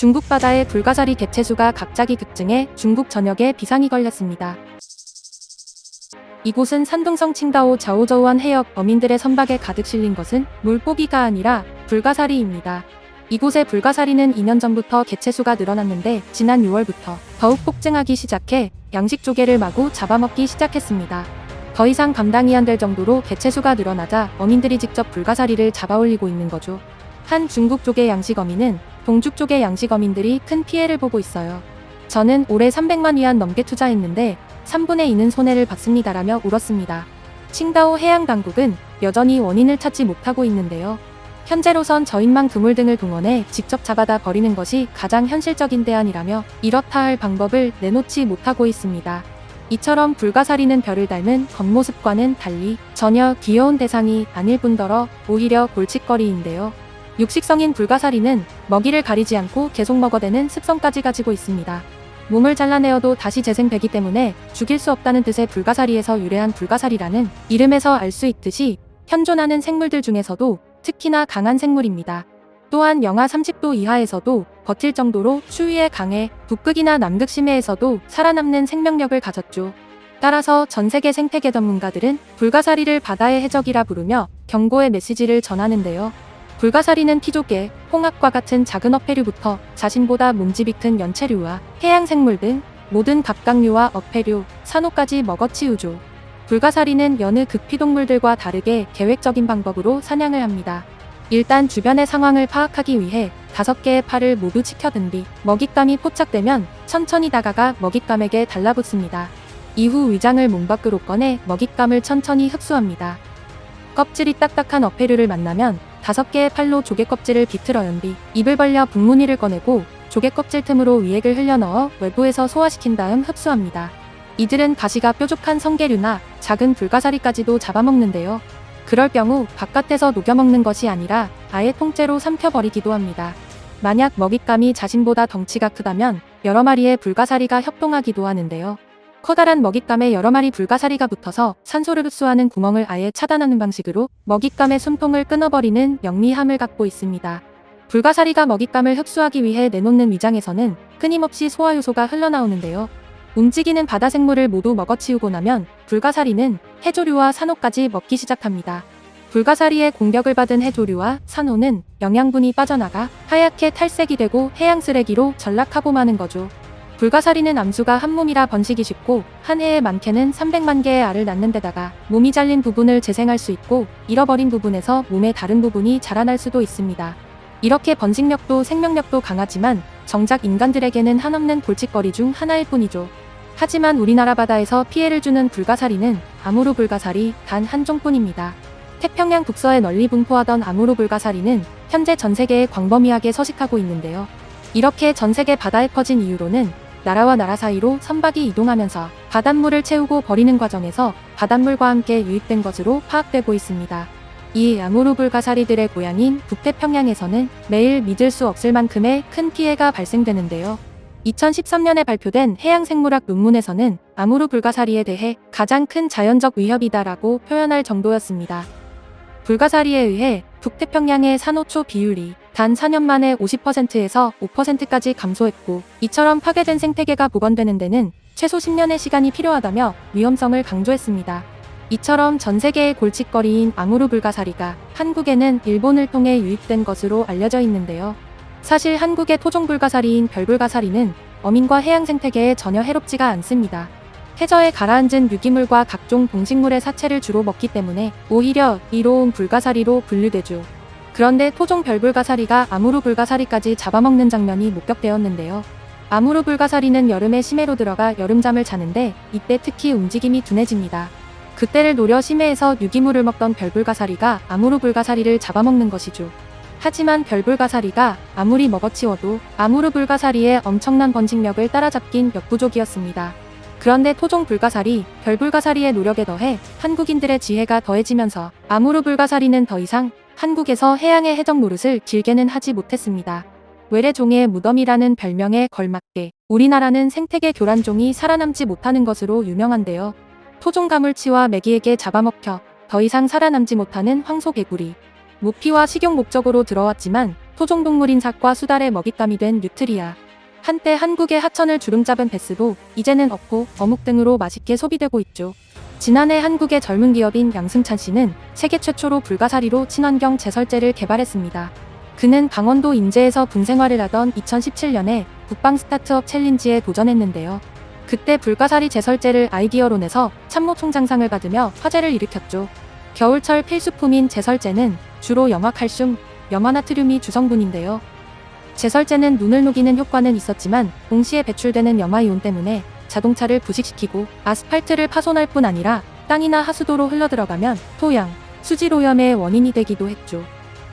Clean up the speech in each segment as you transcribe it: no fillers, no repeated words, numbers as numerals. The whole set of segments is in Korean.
중국 바다의 불가사리 개체수가 갑자기 급증해 중국 전역에 비상이 걸렸습니다. 이곳은 산둥성 칭다오 자오저우안 해역 어민들의 선박에 가득 실린 것은 물고기가 아니라 불가사리입니다. 이곳의 불가사리는 2년 전부터 개체수가 늘어났는데 지난 6월부터 더욱 폭증하기 시작해 양식 조개를 마구 잡아먹기 시작했습니다. 더 이상 감당이 안 될 정도로 개체수가 늘어나자 어민들이 직접 불가사리를 잡아올리고 있는 거죠. 한 중국 조개 양식 어민은 동죽 조개 양식 어민들이 큰 피해를 보고 있어요. 저는 올해 300만 위안 넘게 투자했는데 3분의 2는 손해를 봤습니다라며 울었습니다. 칭다오 해양당국은 여전히 원인을 찾지 못하고 있는데요. 현재로선 저인망 그물 등을 동원해 직접 잡아다 버리는 것이 가장 현실적인 대안이라며 이렇다 할 방법을 내놓지 못하고 있습니다. 이처럼 불가사리는 별을 닮은 겉모습과는 달리 전혀 귀여운 대상이 아닐 뿐더러 오히려 골칫거리인데요. 육식성인 불가사리는 먹이를 가리지 않고 계속 먹어대는 습성까지 가지고 있습니다. 몸을 잘라내어도 다시 재생되기 때문에 죽일 수 없다는 뜻의 불가사리에서 유래한 불가사리라는 이름에서 알 수 있듯이 현존하는 생물들 중에서도 특히나 강한 생물입니다. 또한 영하 30도 이하에서도 버틸 정도로 추위에 강해 북극이나 남극 심해에서도 살아남는 생명력을 가졌죠. 따라서 전 세계 생태계 전문가들은 불가사리를 바다의 해적이라 부르며 경고의 메시지를 전하는데요. 불가사리는 티조개, 홍합과 같은 작은 어패류부터 자신보다 몸집이 큰 연체류와 해양생물 등 모든 갑각류와 어패류, 산호까지 먹어치우죠. 불가사리는 여느 극피동물들과 다르게 계획적인 방법으로 사냥을 합니다. 일단 주변의 상황을 파악하기 위해 5개의 팔을 모두 치켜든 뒤 먹잇감이 포착되면 천천히 다가가 먹잇감에게 달라붙습니다. 이후 위장을 몸 밖으로 꺼내 먹잇감을 천천히 흡수합니다. 껍질이 딱딱한 어패류를 만나면 5개의 팔로 조개 껍질을 비틀어 연 뒤 입을 벌려 북무늬를 꺼내고 조개 껍질 틈으로 위액을 흘려넣어 외부에서 소화시킨 다음 흡수합니다. 이들은 가시가 뾰족한 성게류나 작은 불가사리까지도 잡아먹는데요. 그럴 경우 바깥에서 녹여먹는 것이 아니라 아예 통째로 삼켜버리기도 합니다. 만약 먹잇감이 자신보다 덩치가 크다면 여러 마리의 불가사리가 협동하기도 하는데요. 커다란 먹잇감에 여러 마리 불가사리가 붙어서 산소를 흡수하는 구멍을 아예 차단하는 방식으로 먹잇감의 숨통을 끊어버리는 영리함을 갖고 있습니다. 불가사리가 먹잇감을 흡수하기 위해 내놓는 위장에서는 끊임없이 소화효소가 흘러나오는데요. 움직이는 바다 생물을 모두 먹어치우고 나면 불가사리는 해조류와 산호까지 먹기 시작합니다. 불가사리의 공격을 받은 해조류와 산호는 영양분이 빠져나가 하얗게 탈색이 되고 해양 쓰레기로 전락하고 마는 거죠. 불가사리는 암수가 한 몸이라 번식이 쉽고 한 해에 많게는 300만 개의 알을 낳는 데다가 몸이 잘린 부분을 재생할 수 있고 잃어버린 부분에서 몸의 다른 부분이 자라날 수도 있습니다. 이렇게 번식력도 생명력도 강하지만 정작 인간들에게는 한없는 골칫거리 중 하나일 뿐이죠. 하지만 우리나라 바다에서 피해를 주는 불가사리는 아무루 불가사리 단 한 종뿐입니다. 태평양 북서에 널리 분포하던 아무루 불가사리는 현재 전 세계에 광범위하게 서식하고 있는데요. 이렇게 전 세계 바다에 퍼진 이유로는 나라와 나라 사이로 선박이 이동하면서 바닷물을 채우고 버리는 과정에서 바닷물과 함께 유입된 것으로 파악되고 있습니다. 이 아무루 불가사리들의 고향인 북태평양에서는 매일 믿을 수 없을 만큼의 큰 피해가 발생되는데요. 2013년에 발표된 해양생물학 논문에서는 아무루 불가사리에 대해 가장 큰 자연적 위협이다라고 표현할 정도였습니다. 불가사리에 의해 북태평양의 산호초 비율이 단 4년 만에 50%에서 5%까지 감소했고, 이처럼 파괴된 생태계가 복원되는 데는 최소 10년의 시간이 필요하다며 위험성을 강조했습니다. 이처럼 전 세계의 골칫거리인 아무루 불가사리가 한국에는 일본을 통해 유입된 것으로 알려져 있는데요. 사실 한국의 토종 불가사리인 별불가사리는 어민과 해양 생태계에 전혀 해롭지가 않습니다. 해저에 가라앉은 유기물과 각종 동식물의 사체를 주로 먹기 때문에 오히려 이로운 불가사리로 분류되죠. 그런데 토종 별불가사리가 아무루 불가사리까지 잡아먹는 장면이 목격되었는데요. 아무루 불가사리는 여름에 심해로 들어가 여름잠을 자는데 이때 특히 움직임이 둔해집니다. 그때를 노려 심해에서 유기물을 먹던 별불가사리가 아무루 불가사리를 잡아먹는 것이죠. 하지만 별불가사리가 아무리 먹어치워도 아무루 불가사리의 엄청난 번식력을 따라잡긴 역부족이었습니다. 그런데 토종 불가사리, 별불가사리의 노력에 더해 한국인들의 지혜가 더해지면서 아무루 불가사리는 더 이상 한국에서 해양의 해적 노릇을 길게는 하지 못했습니다. 외래종의 무덤이라는 별명에 걸맞게 우리나라는 생태계 교란종이 살아남지 못하는 것으로 유명한데요. 토종 가물치와 메기에게 잡아먹혀 더 이상 살아남지 못하는 황소개구리, 모피와 식용 목적으로 들어왔지만 토종동물인 삭과 수달의 먹잇감이 된 뉴트리아. 한때 한국의 하천을 주름잡은 베스도 이제는 어포, 어묵 등으로 맛있게 소비되고 있죠. 지난해 한국의 젊은 기업인 양승찬 씨는 세계 최초로 불가사리로 친환경 제설제를 개발했습니다. 그는 강원도 인제에서 군생활을 하던 2017년에 북방 스타트업 챌린지에 도전했는데요. 그때 불가사리 제설제를 아이디어로 내서 참모총장상을 받으며 화제를 일으켰죠. 겨울철 필수품인 제설제는 주로 염화칼슘, 염화나트륨이 주성분인데요. 제설제는 눈을 녹이는 효과는 있었지만 동시에 배출되는 염화이온 때문에 자동차를 부식시키고 아스팔트를 파손할 뿐 아니라 땅이나 하수도로 흘러들어가면 토양, 수질 오염의 원인이 되기도 했죠.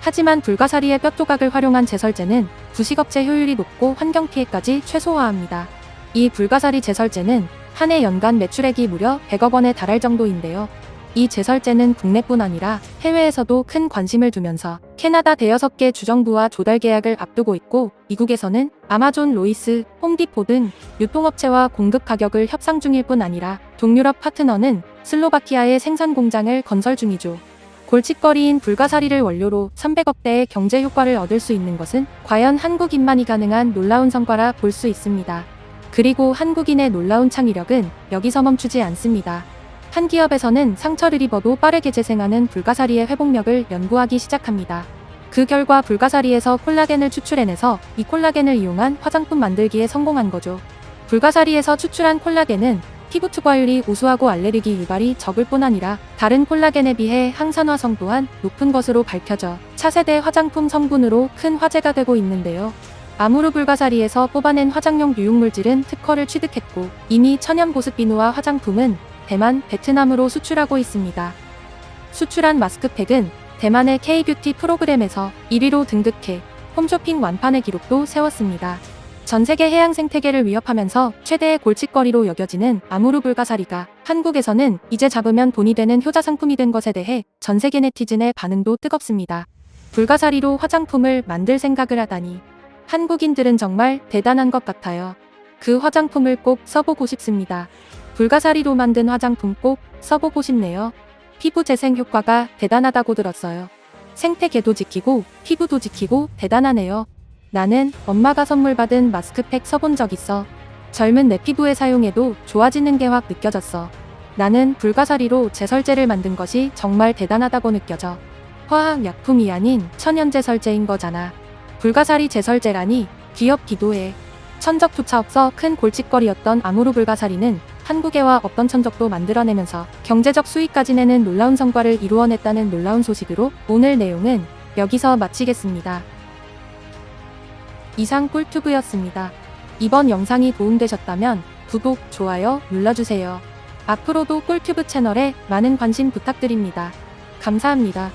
하지만 불가사리의 뼈조각을 활용한 제설제는 부식업체 효율이 높고 환경 피해까지 최소화합니다. 이 불가사리 제설제는 한 해 연간 매출액이 무려 100억 원에 달할 정도인데요. 이 제설제는 국내뿐 아니라 해외에서도 큰 관심을 두면서 캐나다 대여섯 개 주정부와 조달 계약을 앞두고 있고 미국에서는 아마존, 로이스, 홈디포 등 유통업체와 공급 가격을 협상 중일 뿐 아니라 동유럽 파트너는 슬로바키아에 생산 공장을 건설 중이죠. 골칫거리인 불가사리를 원료로 300억대의 경제 효과를 얻을 수 있는 것은 과연 한국인만이 가능한 놀라운 성과라 볼 수 있습니다. 그리고 한국인의 놀라운 창의력은 여기서 멈추지 않습니다. 한 기업에서는 상처를 입어도 빠르게 재생하는 불가사리의 회복력을 연구하기 시작합니다. 그 결과 불가사리에서 콜라겐을 추출해내서 이 콜라겐을 이용한 화장품 만들기에 성공한 거죠. 불가사리에서 추출한 콜라겐은 피부 투과율이 우수하고 알레르기 유발이 적을 뿐 아니라 다른 콜라겐에 비해 항산화성 또한 높은 것으로 밝혀져 차세대 화장품 성분으로 큰 화제가 되고 있는데요. 아무르 불가사리에서 뽑아낸 화장용 유용물질은 특허를 취득했고 이미 천연 보습 비누와 화장품은 대만, 베트남으로 수출하고 있습니다. 수출한 마스크팩은 대만의 K-뷰티 프로그램에서 1위로 등극해 홈쇼핑 완판의 기록도 세웠습니다. 전 세계 해양 생태계를 위협하면서 최대의 골칫거리로 여겨지는 아무르 불가사리가 한국에서는 이제 잡으면 돈이 되는 효자 상품이 된 것에 대해 전 세계 네티즌의 반응도 뜨겁습니다. 불가사리로 화장품을 만들 생각을 하다니 한국인들은 정말 대단한 것 같아요. 그 화장품을 꼭 써보고 싶습니다. 불가사리로 만든 화장품 꼭 써보고 싶네요. 피부 재생 효과가 대단하다고 들었어요. 생태계도 지키고 피부도 지키고 대단하네요. 나는 엄마가 선물 받은 마스크팩 써본 적 있어. 젊은 내 피부에 사용해도 좋아지는 게 확 느껴졌어. 나는 불가사리로 제설제를 만든 것이 정말 대단하다고 느껴져. 화학약품이 아닌 천연제설제인 거잖아. 불가사리 제설제라니 귀엽기도 해. 천적조차 없어 큰 골칫거리였던 아무르 불가사리는 한국에와 없던 천적도 만들어내면서 경제적 수익까지 내는 놀라운 성과를 이루어냈다는 놀라운 소식으로 오늘 내용은 여기서 마치겠습니다. 이상 꿀튜브였습니다. 이번 영상이 도움되셨다면 구독, 좋아요 눌러주세요. 앞으로도 꿀튜브 채널에 많은 관심 부탁드립니다. 감사합니다.